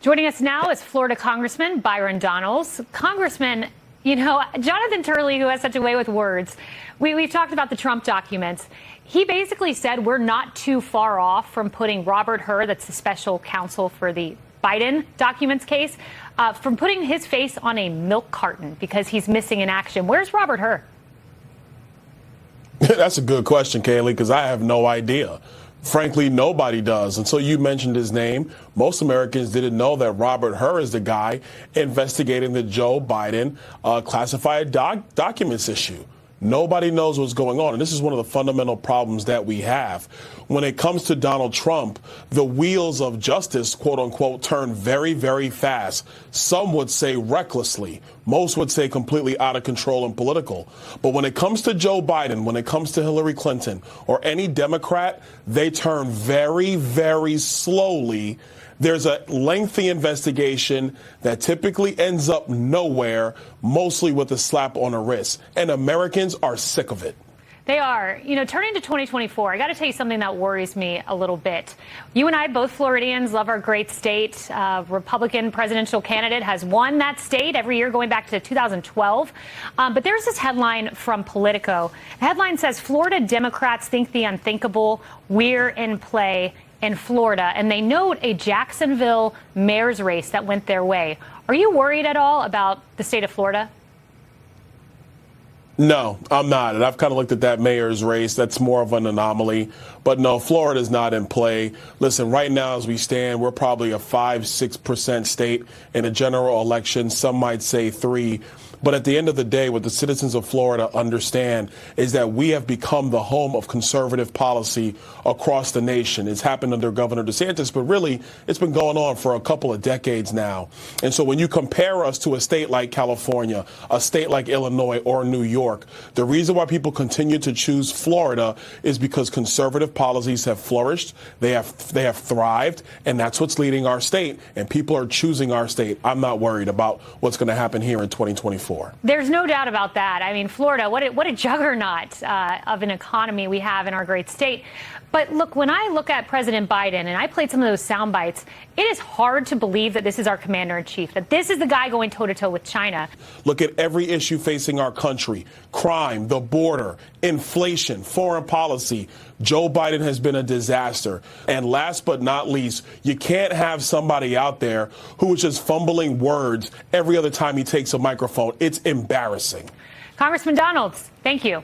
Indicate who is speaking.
Speaker 1: Joining us now is Florida Congressman Byron Donalds. Congressman, you know, Jonathan Turley, who has such a way with words, we've talked about the Trump documents. He basically said we're not too far off from putting Robert Hur, that's the special counsel for the Biden documents case, from putting his face on a milk carton because he's missing in action. Where's Robert Hur?
Speaker 2: That's a good question, Kayleigh, because I have no idea. Frankly, nobody does. Until you mentioned his name, most Americans didn't know that Robert Hur is the guy investigating the Joe Biden classified documents issue. Nobody knows what's going on. And this is one of the fundamental problems that we have. When it comes to Donald Trump, the wheels of justice, quote unquote, turn very, very fast. Some would say recklessly. Most would say completely out of control and political. But when it comes to Joe Biden, when it comes to Hillary Clinton or any Democrat, they turn very, very slowly. There's a lengthy investigation that typically ends up nowhere, mostly with a slap on the wrist. And Americans are sick of it.
Speaker 1: They are. You know, turning to 2024, I got to tell you something that worries me a little bit. You and I, both Floridians, love our great state. Republican presidential candidate has won that state every year going back to 2012. But there's this headline from Politico. The headline says, Florida Democrats think the unthinkable. We're in play in Florida. And they note a Jacksonville mayor's race that went their way. Are you worried at all about the state of Florida?
Speaker 2: No, I'm not. And I've kind of looked at that mayor's race. That's more of an anomaly. But no, Florida's not in play. Listen, right now as we stand, we're probably a 5-6% state in a general election. Some might say 3%. But at the end of the day, what the citizens of Florida understand is that we have become the home of conservative policy across the nation. It's happened under Governor DeSantis, but really it's been going on for a couple of decades now. And so when you compare us to a state like California, a state like Illinois or New York, the reason why people continue to choose Florida is because conservative policies have flourished. They have thrived, and that's what's leading our state. And people are choosing our state. I'm not worried about what's going to happen here in 2024.
Speaker 1: There's no doubt about that. I mean, Florida, what a juggernaut of an economy we have in our great state. But look, when I look at President Biden, and I played some of those sound bites, it is hard to believe that this is our commander in chief, that this is the guy going toe to toe with China.
Speaker 2: Look at every issue facing our country: crime, the border, inflation, foreign policy. Joe Biden has been a disaster. And last but not least, you can't have somebody out there who is just fumbling words every other time he takes a microphone. It's embarrassing.
Speaker 1: Congressman Donalds, thank you.